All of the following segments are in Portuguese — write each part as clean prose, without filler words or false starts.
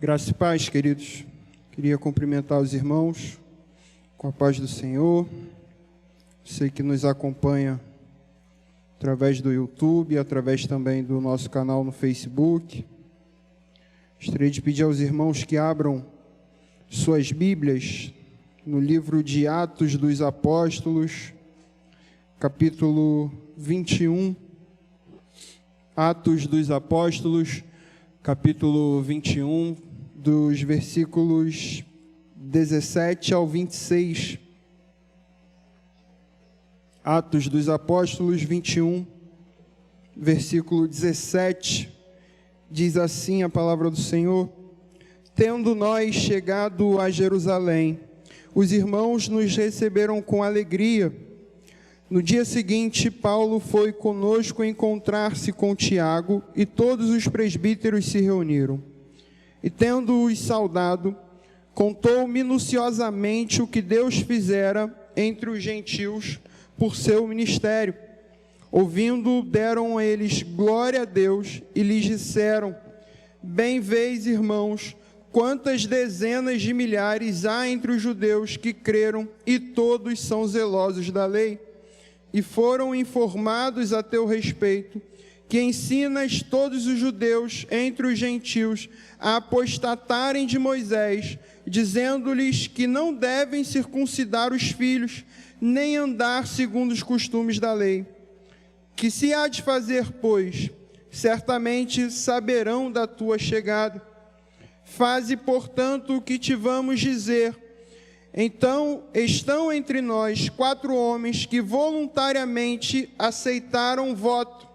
Graça e paz, queridos. Queria cumprimentar os irmãos com a paz do Senhor. Sei que nos acompanha através do YouTube, através também do nosso canal no Facebook. Gostaria de pedir aos irmãos que abram suas Bíblias no livro de Atos dos Apóstolos, capítulo 21. Atos dos Apóstolos, capítulo 21, dos versículos 17 ao 26. Atos dos Apóstolos 21, versículo 17, diz assim a palavra do Senhor: Tendo nós chegado a Jerusalém, os irmãos nos receberam com alegria. No dia seguinte, Paulo foi conosco encontrar-se com Tiago, e todos os presbíteros se reuniram. E tendo-os saudado, contou minuciosamente o que Deus fizera entre os gentios por seu ministério. Ouvindo, deram eles glória a Deus e lhes disseram: Bem vês, irmãos, quantas dezenas de milhares há entre os judeus que creram, e todos são zelosos da lei. E foram informados a teu respeito, que ensinas todos os judeus entre os gentios a apostatarem de Moisés, dizendo-lhes que não devem circuncidar os filhos, nem andar segundo os costumes da lei. Que se há de fazer, pois, certamente saberão da tua chegada. Faze, portanto, o que te vamos dizer. Então, estão entre nós 4 homens que voluntariamente aceitaram o voto.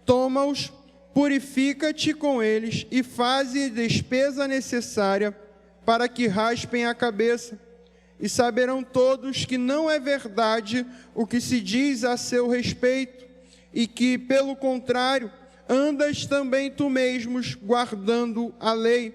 Toma-os, purifica-te com eles e faze despesa necessária para que raspem a cabeça. E saberão todos que não é verdade o que se diz a seu respeito, e que, pelo contrário, andas também tu mesmos guardando a lei.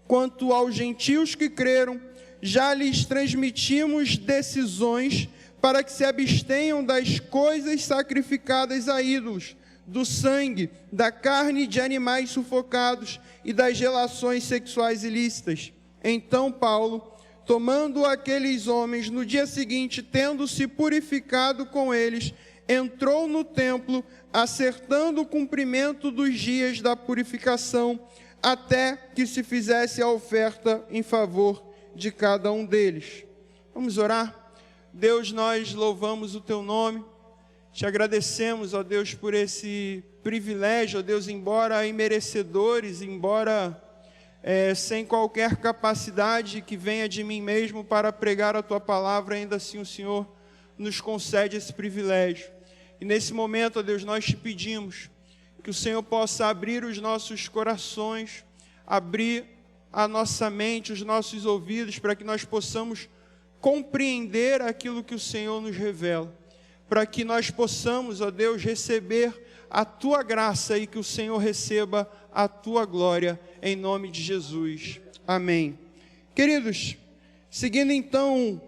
Quanto aos gentios que creram, já lhes transmitimos decisões para que se abstenham das coisas sacrificadas a ídolos, do sangue, da carne de animais sufocados e das relações sexuais ilícitas. Então Paulo, tomando aqueles homens, no dia seguinte, tendo-se purificado com eles, entrou no templo, acertando o cumprimento dos dias da purificação, até que se fizesse a oferta em favor de cada um deles. Vamos orar? Deus, nós louvamos o teu nome, te agradecemos, ó Deus, por esse privilégio, ó Deus, embora imerecedores, embora sem qualquer capacidade que venha de mim mesmo para pregar a tua palavra, ainda assim o Senhor nos concede esse privilégio. E nesse momento, ó Deus, nós te pedimos que o Senhor possa abrir os nossos corações, abrir a nossa mente, os nossos ouvidos, para que nós possamos compreender aquilo que o Senhor nos revela, para que nós possamos, ó Deus, receber a tua graça e que o Senhor receba a tua glória, em nome de Jesus. Amém. Queridos, seguindo então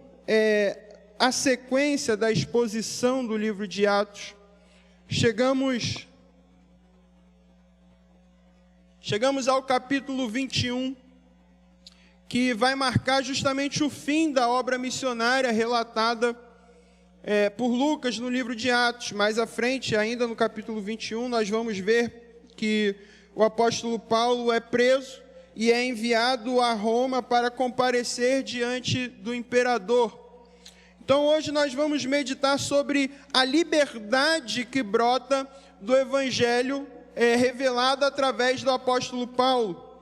a sequência da exposição do livro de Atos, chegamos ao capítulo 21, que vai marcar justamente o fim da obra missionária relatada por Lucas no livro de Atos. Mais à frente, ainda no capítulo 21, nós vamos ver que o apóstolo Paulo é preso e é enviado a Roma para comparecer diante do imperador. Então hoje nós vamos meditar sobre a liberdade que brota do evangelho revelado através do apóstolo Paulo,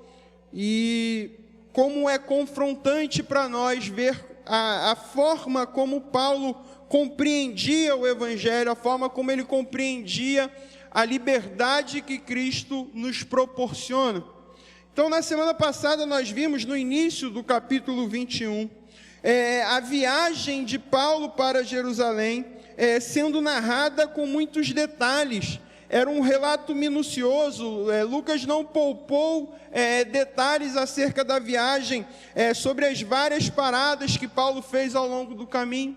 e como é confrontante para nós ver a forma como Paulo compreendia o evangelho, a forma como ele compreendia a liberdade que Cristo nos proporciona. Então, na semana passada nós vimos no início do capítulo 21, a viagem de Paulo para Jerusalém, sendo narrada com muitos detalhes. Era um relato minucioso. Lucas não poupou detalhes acerca da viagem, sobre as várias paradas que Paulo fez ao longo do caminho.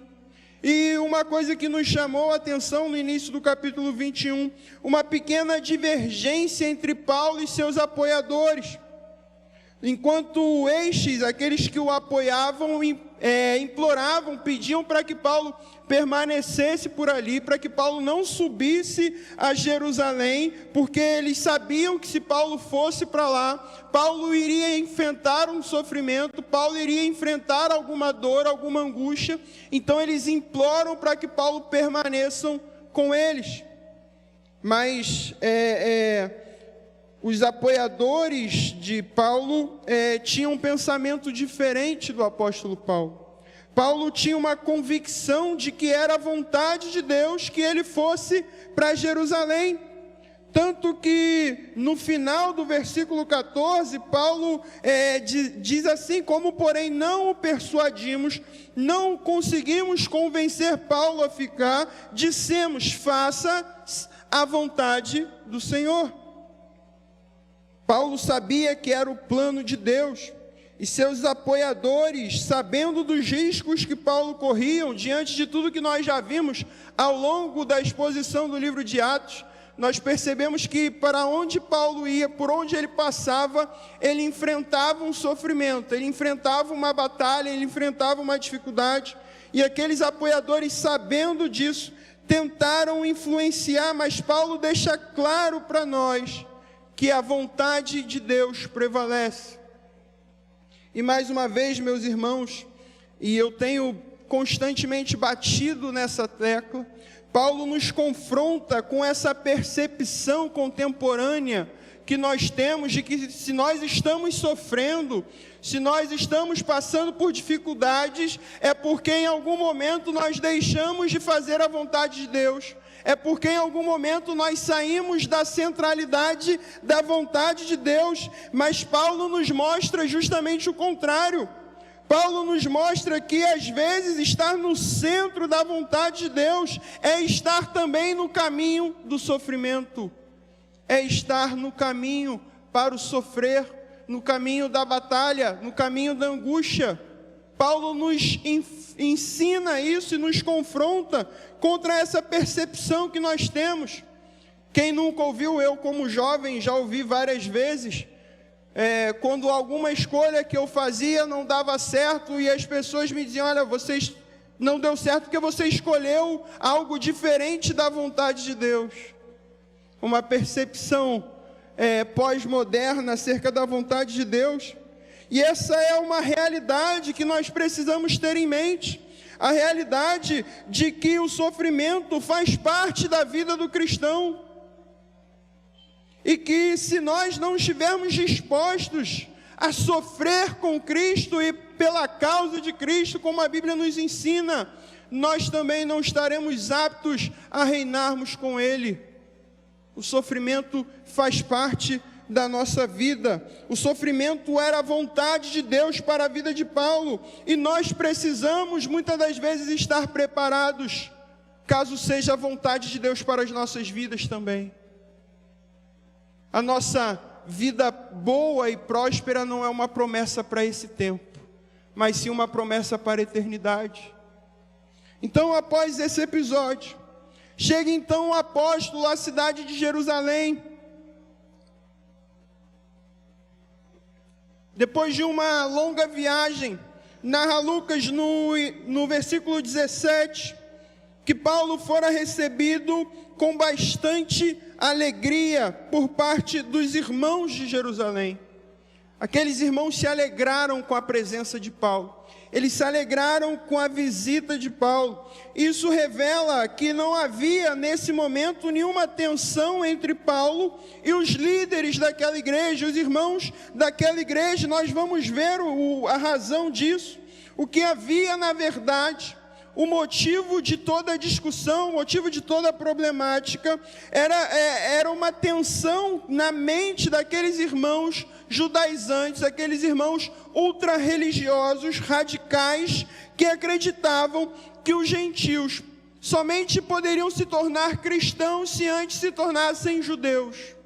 E uma coisa que nos chamou a atenção no início do capítulo 21, uma pequena divergência entre Paulo e seus apoiadores. enquanto estes, aqueles que o apoiavam, imploravam, pediam para que Paulo permanecesse por ali, para que Paulo não subisse a Jerusalém, porque eles sabiam que se Paulo fosse para lá, Paulo iria enfrentar um sofrimento, Paulo iria enfrentar alguma dor, alguma angústia. Então eles imploram para que Paulo permaneçam com eles. Mas os apoiadores de Paulo tinham um pensamento diferente do apóstolo Paulo. Paulo tinha uma convicção de que era a vontade de Deus que ele fosse para Jerusalém. Tanto que no final do versículo 14, Paulo diz assim: como porém não o persuadimos, não conseguimos convencer Paulo a ficar, dissemos, faça a vontade do Senhor. Paulo sabia que era o plano de Deus, e seus apoiadores, sabendo dos riscos que Paulo corria, diante de tudo que nós já vimos ao longo da exposição do livro de Atos, nós percebemos que para onde Paulo ia, por onde ele passava, ele enfrentava um sofrimento, ele enfrentava uma batalha, ele enfrentava uma dificuldade, e aqueles apoiadores, sabendo disso, tentaram influenciar, mas Paulo deixa claro para nós que a vontade de Deus prevalece. E mais uma vez, meus irmãos, e eu tenho constantemente batido nessa tecla, Paulo nos confronta com essa percepção contemporânea que nós temos de que se nós estamos sofrendo, se nós estamos passando por dificuldades, é porque em algum momento nós deixamos de fazer a vontade de Deus, é porque em algum momento nós saímos da centralidade da vontade de Deus. Mas Paulo nos mostra justamente o contrário. Paulo nos mostra que às vezes estar no centro da vontade de Deus é estar também no caminho do sofrimento, é estar no caminho para o sofrer, no caminho da batalha, no caminho da angústia. Paulo nos ensina isso e nos confronta contra essa percepção que nós temos. Quem nunca ouviu, eu como jovem já ouvi várias vezes, quando alguma escolha que eu fazia não dava certo e as pessoas me diziam: olha, vocês não deu certo porque você escolheu algo diferente da vontade de Deus. Uma percepção pós-moderna acerca da vontade de Deus. E essa é uma realidade que nós precisamos ter em mente. A realidade de que o sofrimento faz parte da vida do cristão. E que se nós não estivermos dispostos a sofrer com Cristo e pela causa de Cristo, como a Bíblia nos ensina, nós também não estaremos aptos a reinarmos com Ele. O sofrimento faz parte da nossa vida. O sofrimento era a vontade de Deus para a vida de Paulo, e nós precisamos muitas das vezes estar preparados, caso seja a vontade de Deus para as nossas vidas também. A nossa vida boa e próspera não é uma promessa para esse tempo, mas sim uma promessa para a eternidade. Então, após esse episódio, chega então o apóstolo à cidade de Jerusalém. Depois de uma longa viagem, narra Lucas no versículo 17, que Paulo fora recebido com bastante alegria por parte dos irmãos de Jerusalém. Aqueles irmãos se alegraram com a presença de Paulo. Eles se alegraram com a visita de Paulo. Isso revela que não havia nesse momento nenhuma tensão entre Paulo e os líderes daquela igreja, os irmãos daquela igreja. Nós vamos ver a razão disso. O que havia na verdade, o motivo de toda a discussão, o motivo de toda a problemática, era uma tensão na mente daqueles irmãos judaizantes, aqueles irmãos ultra-religiosos, radicais, que acreditavam que os gentios somente poderiam se tornar cristãos se antes se tornassem judeus,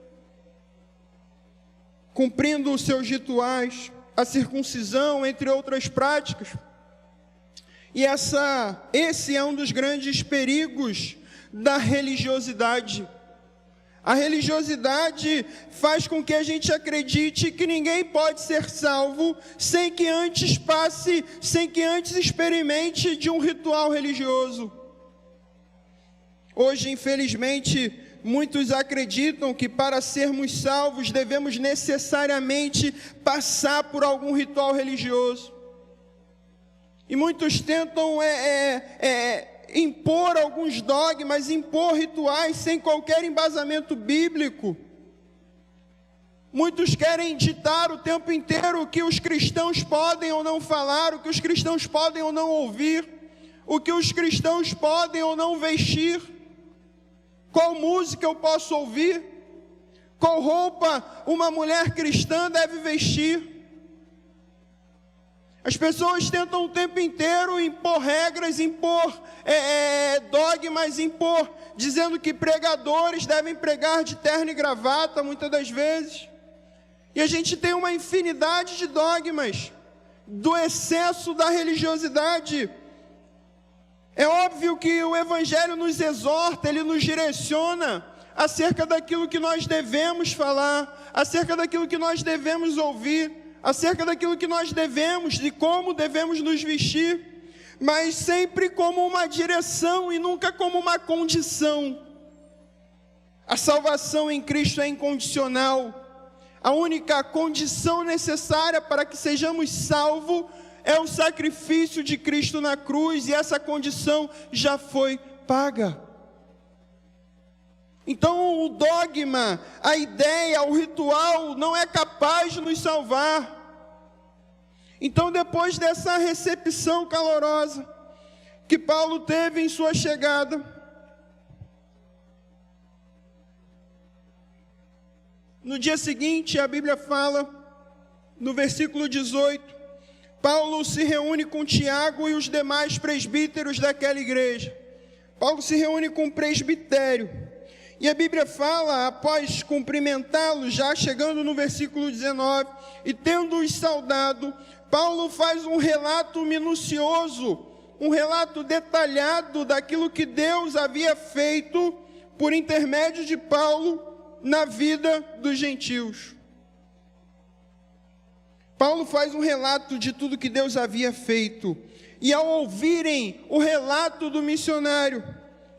cumprindo os seus rituais, a circuncisão, entre outras práticas. E esse é um dos grandes perigos da religiosidade. A religiosidade faz com que a gente acredite que ninguém pode ser salvo sem que antes experimente de um ritual religioso. Hoje, infelizmente, muitos acreditam que para sermos salvos devemos necessariamente passar por algum ritual religioso. E muitos tentam impor alguns dogmas, impor rituais sem qualquer embasamento bíblico. Muitos querem ditar o tempo inteiro o que os cristãos podem ou não falar, o que os cristãos podem ou não ouvir, o que os cristãos podem ou não vestir, qual música eu posso ouvir, qual roupa uma mulher cristã deve vestir. As pessoas tentam o tempo inteiro impor regras, impor dogmas, dizendo que pregadores devem pregar de terno e gravata, muitas das vezes. E a gente tem uma infinidade de dogmas, do excesso da religiosidade. É óbvio que o Evangelho nos exorta, ele nos direciona acerca daquilo que nós devemos falar, acerca daquilo que nós devemos ouvir, acerca daquilo que nós devemos, de como devemos nos vestir, mas sempre como uma direção e nunca como uma condição. A salvação em Cristo é incondicional. A única condição necessária para que sejamos salvos é o sacrifício de Cristo na cruz, e essa condição já foi paga. Então o dogma, a ideia, o ritual não é capaz de nos salvar. Então, depois dessa recepção calorosa que Paulo teve em sua chegada, no dia seguinte, a Bíblia fala, no versículo 18, Paulo se reúne com Tiago e os demais presbíteros daquela igreja. Paulo se reúne com o presbitério. E a Bíblia fala, após cumprimentá-los, já chegando no versículo 19, e tendo-os saudado, Paulo faz um relato minucioso, um relato detalhado daquilo que Deus havia feito por intermédio de Paulo na vida dos gentios. Paulo faz um relato de tudo que Deus havia feito. E ao ouvirem o relato do missionário,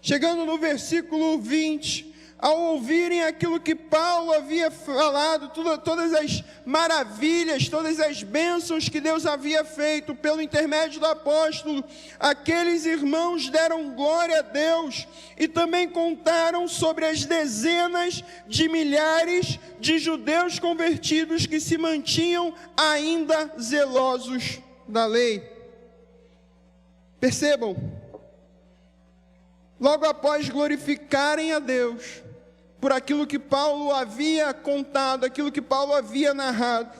chegando no versículo 20, ao ouvirem aquilo que Paulo havia falado, todas as maravilhas, todas as bênçãos que Deus havia feito pelo intermédio do apóstolo, aqueles irmãos deram glória a Deus e também contaram sobre as dezenas de milhares de judeus convertidos que se mantinham ainda zelosos da lei. Percebam, logo após glorificarem a Deus por aquilo que Paulo havia contado, aquilo que Paulo havia narrado,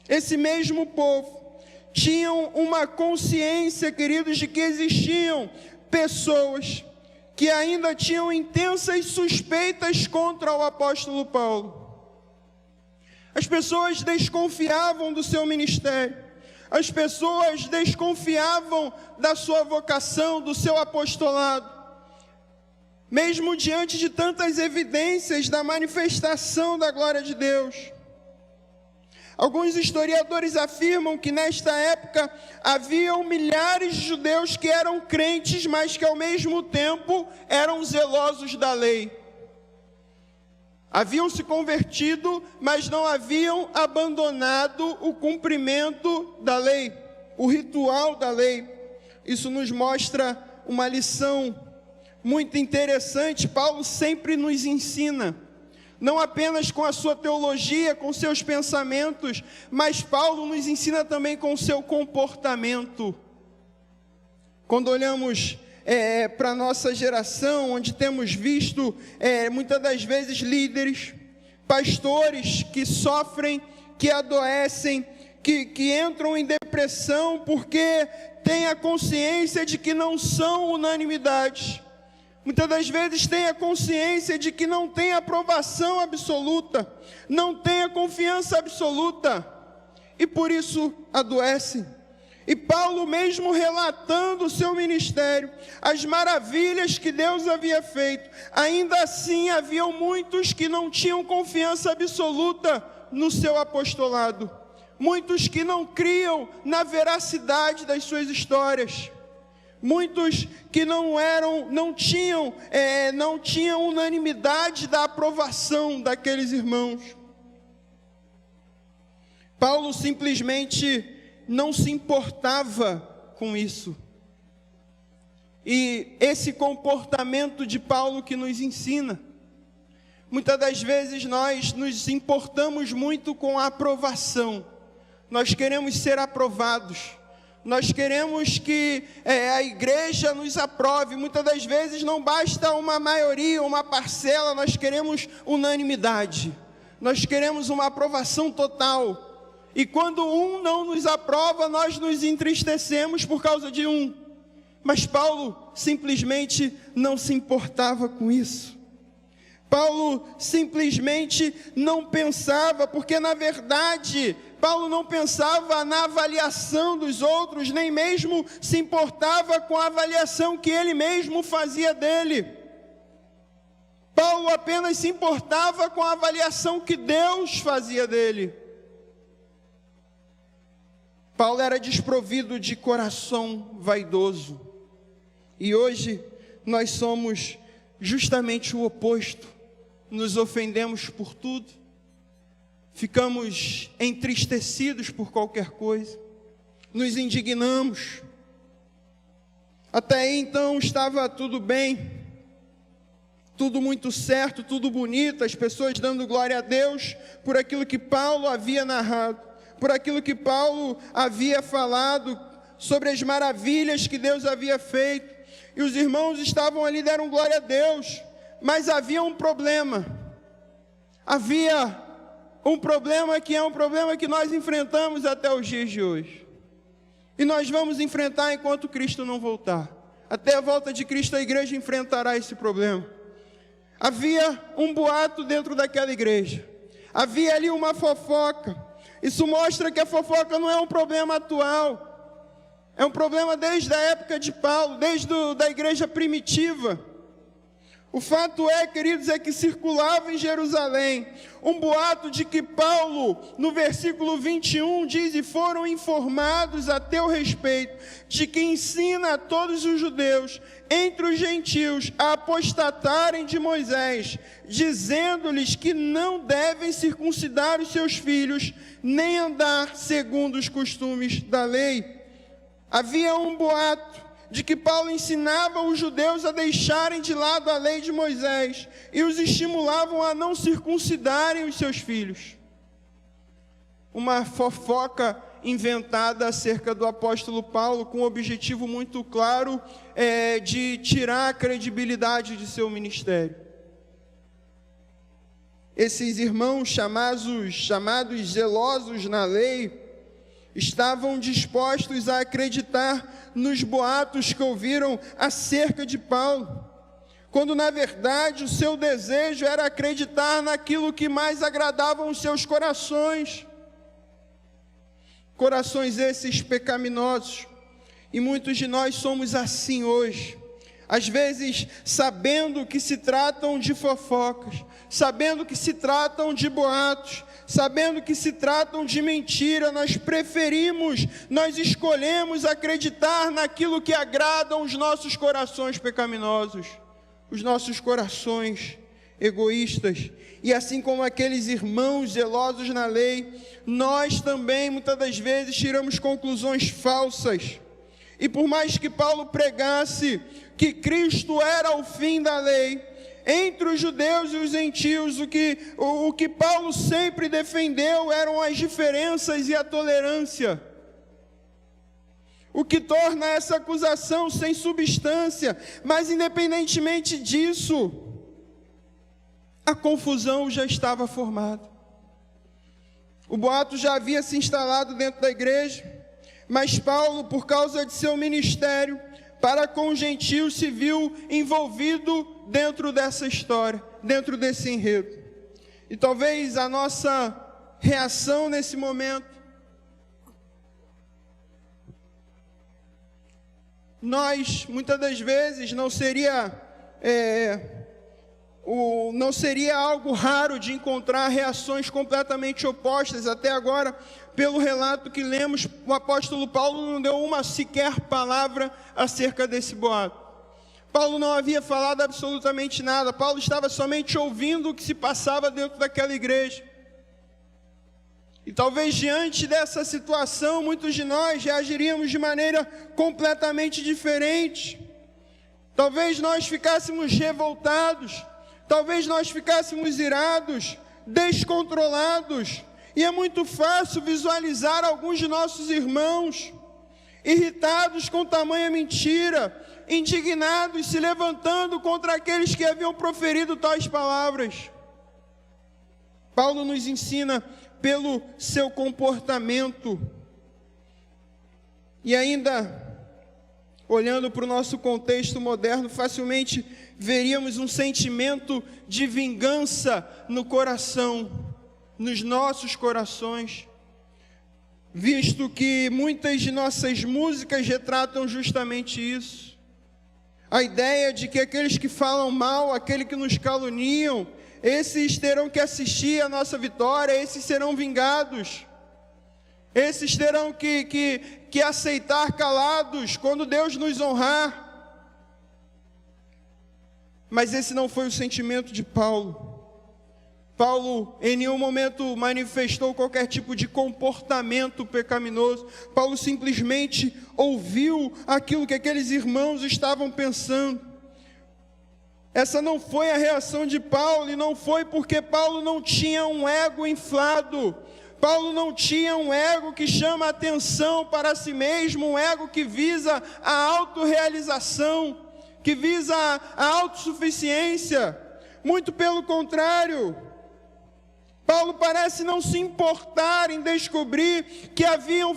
esse mesmo povo tinham uma consciência, queridos, de que existiam pessoas que ainda tinham intensas suspeitas contra o apóstolo Paulo. As pessoas desconfiavam do seu ministério, as pessoas desconfiavam da sua vocação, do seu apostolado, mesmo diante de tantas evidências da manifestação da glória de Deus. Alguns historiadores afirmam que nesta época haviam milhares de judeus que eram crentes, mas que ao mesmo tempo eram zelosos da lei. Haviam se convertido, mas não haviam abandonado o cumprimento da lei, o ritual da lei. Isso nos mostra uma lição muito interessante. Paulo sempre nos ensina, não apenas com a sua teologia, com seus pensamentos, mas Paulo nos ensina também com o seu comportamento. Quando olhamos para a nossa geração, onde temos visto muitas das vezes líderes, pastores que sofrem, que adoecem, que entram em depressão porque têm a consciência de que não são unanimidade. Muitas das vezes têm a consciência de que não tem aprovação absoluta, não tem a confiança absoluta, e por isso adoecem. E Paulo, mesmo relatando o seu ministério, as maravilhas que Deus havia feito, ainda assim haviam muitos que não tinham confiança absoluta no seu apostolado. Muitos que não criam na veracidade das suas histórias. Muitos que não tinham unanimidade da aprovação daqueles irmãos. Paulo simplesmente não se importava com isso. E esse comportamento de Paulo que nos ensina. Muitas das vezes nós nos importamos muito com a aprovação. Nós queremos ser aprovados. Nós queremos que a igreja nos aprove. Muitas das vezes não basta uma maioria, uma parcela. Nós queremos unanimidade. Nós queremos uma aprovação total. E quando um não nos aprova, nós nos entristecemos por causa de um. Mas Paulo simplesmente não se importava com isso. Paulo simplesmente não pensava, porque na verdade, Paulo não pensava na avaliação dos outros, nem mesmo se importava com a avaliação que ele mesmo fazia dele. Paulo apenas se importava com a avaliação que Deus fazia dele. Paulo era desprovido de coração vaidoso. E hoje nós somos justamente o oposto. Nos ofendemos por tudo. Ficamos entristecidos por qualquer coisa. Nos indignamos. Até aí então estava tudo bem. Tudo muito certo, tudo bonito. As pessoas dando glória a Deus por aquilo que Paulo havia narrado. Por aquilo que Paulo havia falado, sobre as maravilhas que Deus havia feito, e os irmãos estavam ali, deram glória a Deus, mas havia um problema, que é um problema que nós enfrentamos até os dias de hoje, e nós vamos enfrentar enquanto Cristo não voltar. Até a volta de Cristo a igreja enfrentará esse problema. Havia um boato dentro daquela igreja, havia ali uma fofoca. Isso mostra que a fofoca não é um problema atual. É um problema desde a época de Paulo, desde da igreja primitiva. O fato é, queridos, é que circulava em Jerusalém um boato de que Paulo, no versículo 21, diz: e foram informados a teu respeito, de que ensina a todos os judeus, entre os gentios, a apostatarem de Moisés, dizendo-lhes que não devem circuncidar os seus filhos, nem andar segundo os costumes da lei. Havia um boato de que Paulo ensinava os judeus a deixarem de lado a lei de Moisés e os estimulavam a não circuncidarem os seus filhos. Uma fofoca inventada acerca do apóstolo Paulo, com um objetivo muito claro, de tirar a credibilidade de seu ministério. Esses irmãos chamados zelosos na lei, estavam dispostos a acreditar nos boatos que ouviram acerca de Paulo, quando na verdade o seu desejo era acreditar naquilo que mais agradava os seus corações. Corações esses pecaminosos, e muitos de nós somos assim hoje. Às vezes, sabendo que se tratam de fofocas, sabendo que se tratam de boatos, sabendo que se tratam de mentira, nós escolhemos acreditar naquilo que agrada os nossos corações pecaminosos, os nossos corações egoístas. E assim como aqueles irmãos zelosos na lei, nós também muitas das vezes tiramos conclusões falsas. E por mais que Paulo pregasse que Cristo era o fim da lei, entre os judeus e os gentios, o que Paulo sempre defendeu eram as diferenças e a tolerância. O que torna essa acusação sem substância. Mas independentemente disso, a confusão já estava formada. O boato já havia se instalado dentro da igreja, mas Paulo, por causa de seu ministério para com os gentios, se viu envolvido dentro dessa história, dentro desse enredo. E talvez a nossa reação nesse momento nós, muitas das vezes, não seria algo raro de encontrar reações completamente opostas. Até agora, pelo relato que lemos, o apóstolo Paulo não deu uma sequer palavra acerca desse boato. Paulo não havia falado absolutamente nada. Paulo estava somente ouvindo o que se passava dentro daquela igreja. E talvez diante dessa situação, muitos de nós reagiríamos de maneira completamente diferente. Talvez nós ficássemos revoltados, talvez nós ficássemos irados, descontrolados. E é muito fácil visualizar alguns de nossos irmãos irritados com tamanha mentira, indignados, se levantando contra aqueles que haviam proferido tais palavras. Paulo nos ensina pelo seu comportamento. E ainda, olhando para o nosso contexto moderno, facilmente veríamos um sentimento de vingança no coração, nos nossos corações, visto que muitas de nossas músicas retratam justamente isso. A ideia de que aqueles que falam mal, aqueles que nos caluniam, esses terão que assistir à nossa vitória, esses serão vingados, esses terão que aceitar calados quando Deus nos honrar. Mas esse não foi o sentimento de Paulo. Paulo em nenhum momento manifestou qualquer tipo de comportamento pecaminoso. Paulo simplesmente ouviu aquilo que aqueles irmãos estavam pensando. Essa não foi a reação de Paulo, e não foi porque Paulo não tinha um ego inflado. Paulo não tinha um ego que chama atenção para si mesmo, um ego que visa a autorrealização, que visa a autossuficiência. Muito pelo contrário, Paulo parece não se importar em descobrir que haviam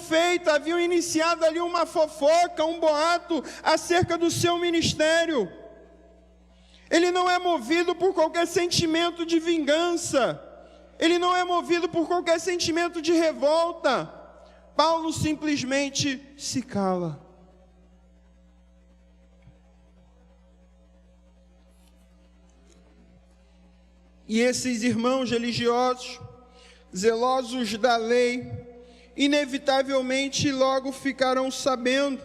iniciado ali uma fofoca, um boato acerca do seu ministério. Ele não é movido por qualquer sentimento de vingança. Ele não é movido por qualquer sentimento de revolta. Paulo simplesmente se cala. E esses irmãos religiosos, zelosos da lei, inevitavelmente logo ficariam sabendo,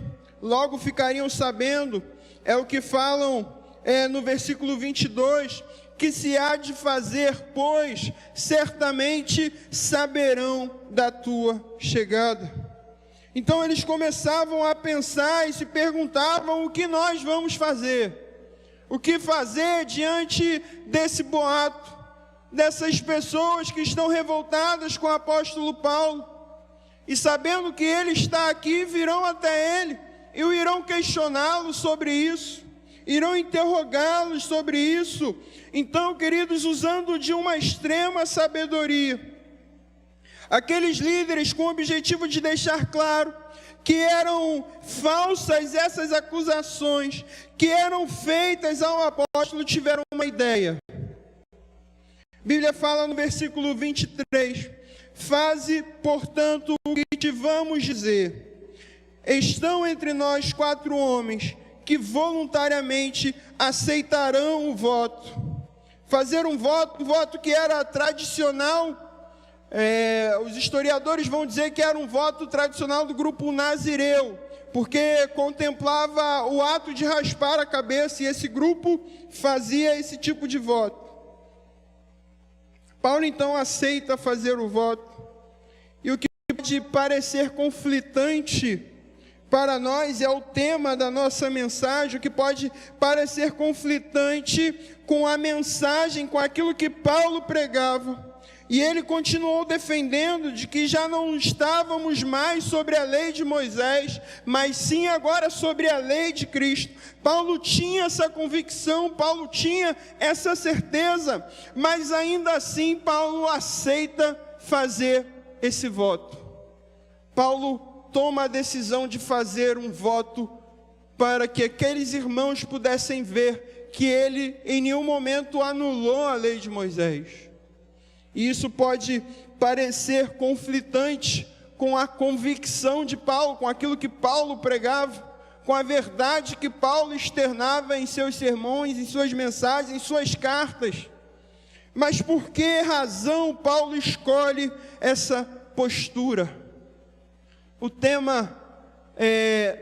é o que falam no versículo 22, que se há de fazer, pois certamente saberão da tua chegada. Então eles começavam a pensar e se perguntavam: o que nós vamos fazer? O que fazer diante desse boato, dessas pessoas que estão revoltadas com o apóstolo Paulo, e sabendo que ele está aqui, virão até ele e o irão questioná-lo sobre isso, irão interrogá-los sobre isso. Então, queridos, usando de uma extrema sabedoria, aqueles líderes, com o objetivo de deixar claro que eram falsas essas acusações que eram feitas ao apóstolo, tiveram uma ideia. A Bíblia fala no versículo 23: faze, portanto, o que te vamos dizer. Estão entre nós 4 homens que voluntariamente aceitarão o voto. Fazer um voto que era tradicional. Os historiadores vão dizer que era um voto tradicional do grupo nazireu, porque contemplava o ato de raspar a cabeça, e esse grupo fazia esse tipo de voto. Paulo então aceita fazer o voto, e o que pode parecer conflitante para nós é o tema da nossa mensagem, o que pode parecer conflitante com a mensagem, com aquilo que Paulo pregava. E ele continuou defendendo de que já não estávamos mais sobre a lei de Moisés, mas sim agora sobre a lei de Cristo. Paulo tinha essa convicção, Paulo tinha essa certeza, mas ainda assim Paulo aceita fazer esse voto. Paulo toma a decisão de fazer um voto para que aqueles irmãos pudessem ver que ele em nenhum momento anulou a lei de Moisés. E isso pode parecer conflitante com a convicção de Paulo, com aquilo que Paulo pregava, com a verdade que Paulo externava em seus sermões, em suas mensagens, em suas cartas. Mas por que razão Paulo escolhe essa postura? O tema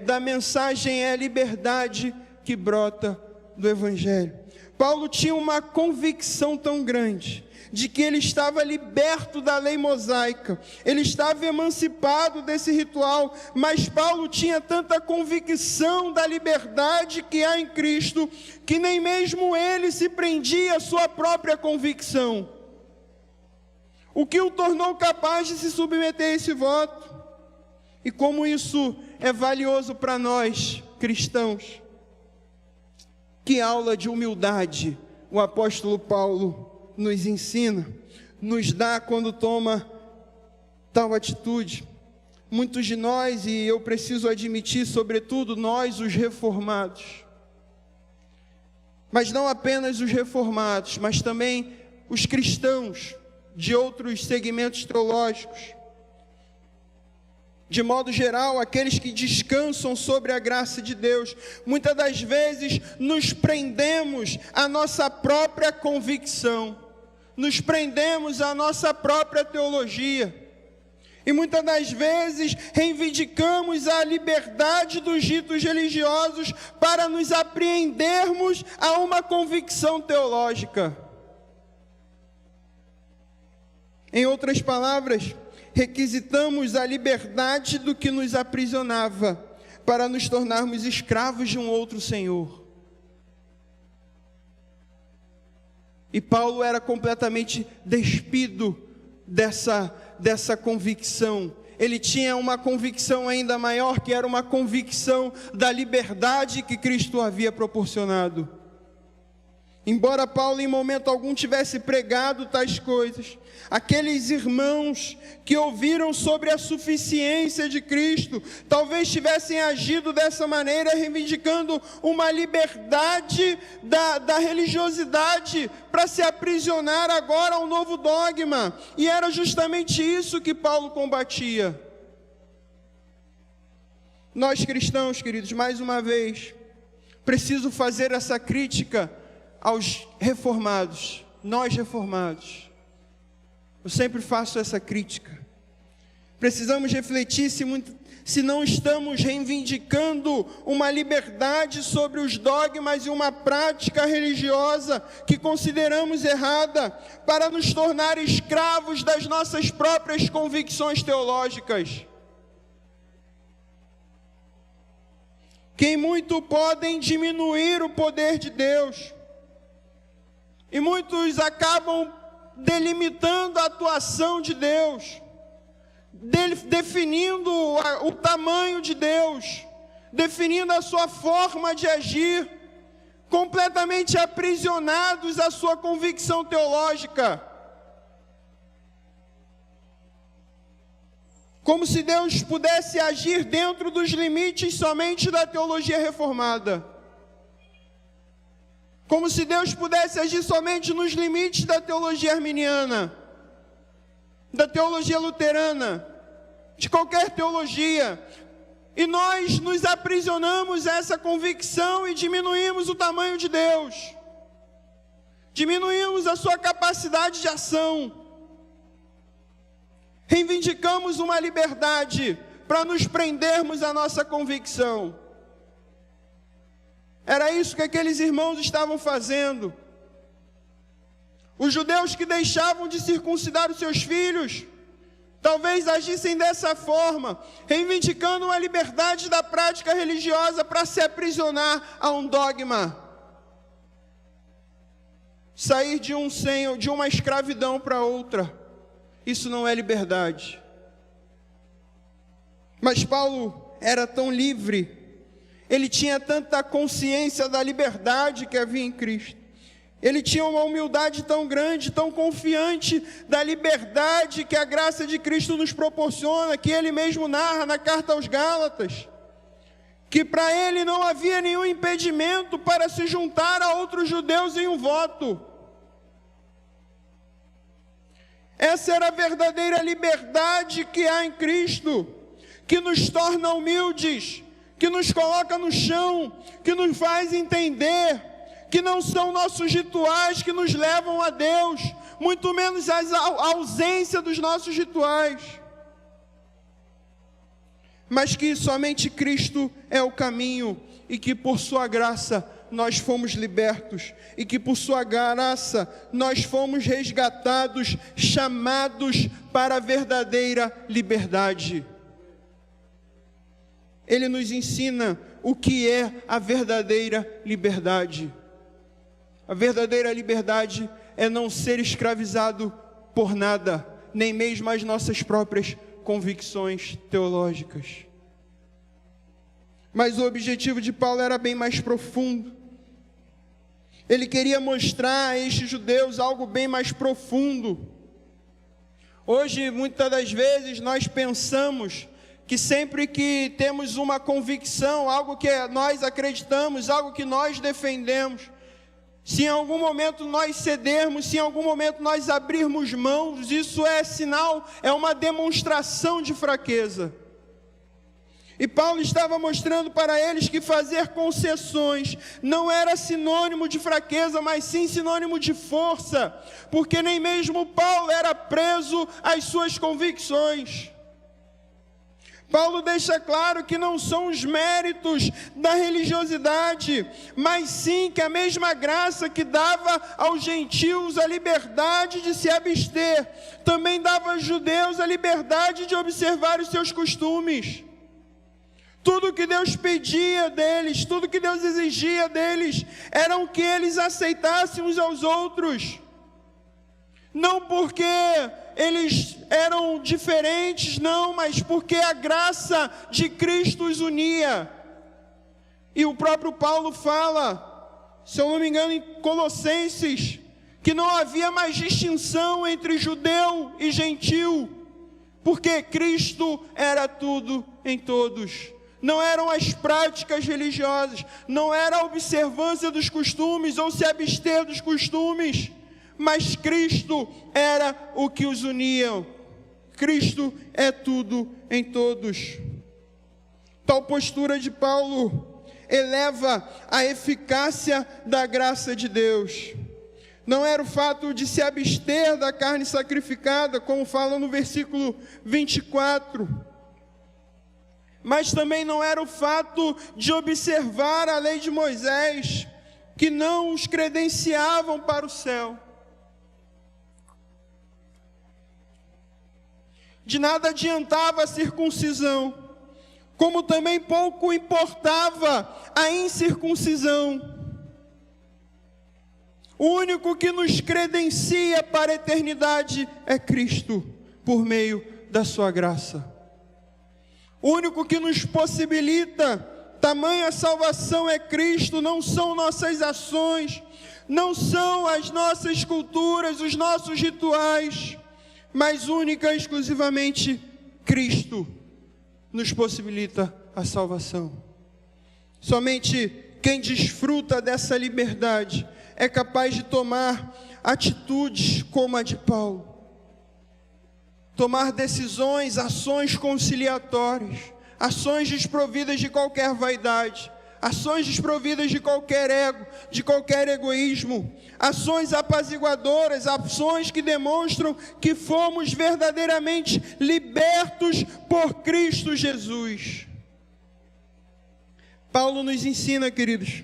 da mensagem é a liberdade que brota do Evangelho. Paulo tinha uma convicção tão grande de que ele estava liberto da lei mosaica, ele estava emancipado desse ritual, mas Paulo tinha tanta convicção da liberdade que há em Cristo, que nem mesmo ele se prendia à sua própria convicção, o que o tornou capaz de se submeter a esse voto. E como isso é valioso para nós, cristãos. Que aula de humildade o apóstolo Paulo nos ensina, nos dá quando toma tal atitude. Muitos de nós, e eu preciso admitir, sobretudo nós, os reformados, mas não apenas os reformados, mas também os cristãos de outros segmentos teológicos, de modo geral, aqueles que descansam sobre a graça de Deus, muitas das vezes nos prendemos à nossa própria convicção, nos prendemos à nossa própria teologia, e muitas das vezes reivindicamos a liberdade dos ritos religiosos para nos apreendermos a uma convicção teológica. Em outras palavras, requisitamos a liberdade do que nos aprisionava para nos tornarmos escravos de um outro Senhor. E Paulo era completamente despido dessa convicção. Ele tinha uma convicção ainda maior, que era uma convicção da liberdade que Cristo havia proporcionado. Embora Paulo em momento algum tivesse pregado tais coisas, aqueles irmãos que ouviram sobre a suficiência de Cristo, talvez tivessem agido dessa maneira, reivindicando uma liberdade da religiosidade, para se aprisionar agora a um novo dogma, e era justamente isso que Paulo combatia. Nós cristãos, queridos, mais uma vez, preciso fazer essa crítica aos reformados, nós reformados. Eu sempre faço essa crítica. Precisamos refletir se não estamos reivindicando uma liberdade sobre os dogmas e uma prática religiosa que consideramos errada, para nos tornar escravos das nossas próprias convicções teológicas. Que em muito podem diminuir o poder de Deus, e muitos acabam delimitando a atuação de Deus, definindo o tamanho de Deus, definindo a sua forma de agir, completamente aprisionados à sua convicção teológica. Como se Deus pudesse agir dentro dos limites somente da teologia reformada. Como se Deus pudesse agir somente nos limites da teologia arminiana, da teologia luterana, de qualquer teologia. E nós nos aprisionamos a essa convicção e diminuímos o tamanho de Deus. Diminuímos a sua capacidade de ação. Reivindicamos uma liberdade para nos prendermos à nossa convicção. Era isso que aqueles irmãos estavam fazendo. Os judeus que deixavam de circuncidar os seus filhos, talvez agissem dessa forma, reivindicando uma liberdade da prática religiosa para se aprisionar a um dogma. Sair de uma escravidão para outra. Isso não é liberdade. Mas Paulo era tão livre, ele tinha tanta consciência da liberdade que havia em Cristo, ele tinha uma humildade tão grande, tão confiante da liberdade que a graça de Cristo nos proporciona, que ele mesmo narra na carta aos Gálatas, que para ele não havia nenhum impedimento para se juntar a outros judeus em um voto. Essa era a verdadeira liberdade que há em Cristo, que nos torna humildes, que nos coloca no chão, que nos faz entender que não são nossos rituais que nos levam a Deus, muito menos a ausência dos nossos rituais, mas que somente Cristo é o caminho, e que por sua graça nós fomos libertos, e que por sua graça nós fomos resgatados, chamados para a verdadeira liberdade. Ele nos ensina o que é a verdadeira liberdade. A verdadeira liberdade é não ser escravizado por nada, nem mesmo as nossas próprias convicções teológicas. Mas o objetivo de Paulo era bem mais profundo. Ele queria mostrar a estes judeus algo bem mais profundo. Hoje, muitas das vezes, nós pensamos que sempre que temos uma convicção, algo que nós acreditamos, algo que nós defendemos, se em algum momento nós cedermos, se em algum momento nós abrirmos mãos, isso é sinal, é uma demonstração de fraqueza. E Paulo estava mostrando para eles que fazer concessões não era sinônimo de fraqueza, mas sim sinônimo de força, porque nem mesmo Paulo era preso às suas convicções. Paulo deixa claro que não são os méritos da religiosidade, mas sim que a mesma graça que dava aos gentios a liberdade de se abster, também dava aos judeus a liberdade de observar os seus costumes. Tudo que Deus pedia deles, tudo que Deus exigia deles, era o que eles aceitassem uns aos outros. Não porque eles eram diferentes, não, mas porque a graça de Cristo os unia. E o próprio Paulo fala, se eu não me engano, em Colossenses, que não havia mais distinção entre judeu e gentil, porque Cristo era tudo em todos. Não eram as práticas religiosas, não era a observância dos costumes ou se abster dos costumes, mas Cristo era o que os unia. Cristo é tudo em todos. Tal postura de Paulo eleva a eficácia da graça de Deus. Não era o fato de se abster da carne sacrificada, como fala no versículo 24, mas também não era o fato de observar a lei de Moisés, que não os credenciavam para o céu. De nada adiantava a circuncisão, como também pouco importava a incircuncisão. O único que nos credencia para a eternidade é Cristo, por meio da sua graça. O único que nos possibilita tamanha salvação é Cristo, não são nossas ações, não são as nossas culturas, os nossos rituais, mas única e exclusivamente Cristo nos possibilita a salvação. Somente quem desfruta dessa liberdade é capaz de tomar atitudes como a de Paulo. Tomar decisões, ações conciliatórias, ações desprovidas de qualquer vaidade, ações desprovidas de qualquer ego, de qualquer egoísmo, ações apaziguadoras, ações que demonstram que fomos verdadeiramente libertos por Cristo Jesus. Paulo nos ensina, queridos,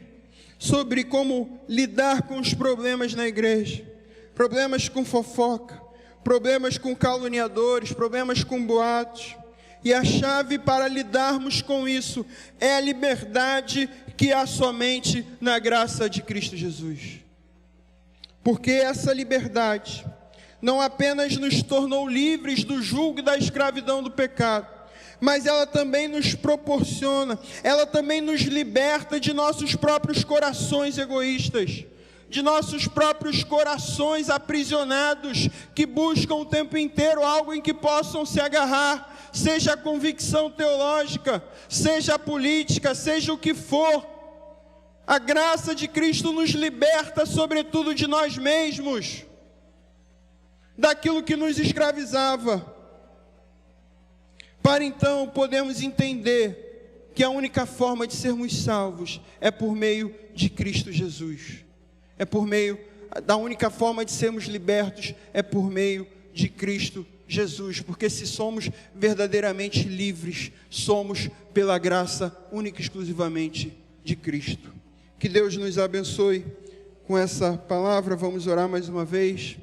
sobre como lidar com os problemas na igreja, problemas com fofoca, problemas com caluniadores, problemas com boatos. E a chave para lidarmos com isso é a liberdade que há somente na graça de Cristo Jesus. Porque essa liberdade não apenas nos tornou livres do jugo e da escravidão do pecado, mas ela também nos proporciona, ela também nos liberta de nossos próprios corações egoístas, de nossos próprios corações aprisionados, que buscam o tempo inteiro algo em que possam se agarrar, seja a convicção teológica, seja a política, seja o que for. A graça de Cristo nos liberta, sobretudo, de nós mesmos, daquilo que nos escravizava, para então podermos entender que a única forma de sermos salvos é por meio de Cristo Jesus. Da única forma de sermos libertos é por meio de Cristo Jesus, porque se somos verdadeiramente livres, somos pela graça única e exclusivamente de Cristo. Que Deus nos abençoe com essa palavra. Vamos orar mais uma vez.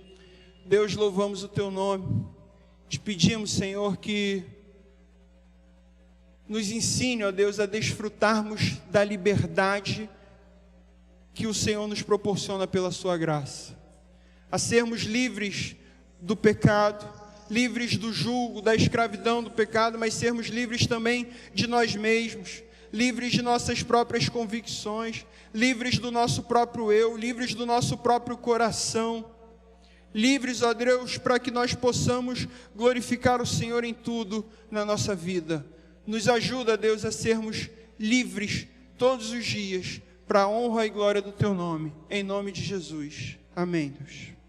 Deus, louvamos o Teu nome. Te pedimos, Senhor, que nos ensine, ó Deus, a desfrutarmos da liberdade que o Senhor nos proporciona pela Sua graça, a sermos livres do pecado, livres do jugo, da escravidão do pecado, mas sermos livres também de nós mesmos, livres de nossas próprias convicções, livres do nosso próprio eu, livres do nosso próprio coração, livres, ó Deus, para que nós possamos glorificar o Senhor em tudo na nossa vida. Nos ajuda, Deus, a sermos livres todos os dias, para a honra e glória do Teu nome, em nome de Jesus. Amém, Deus.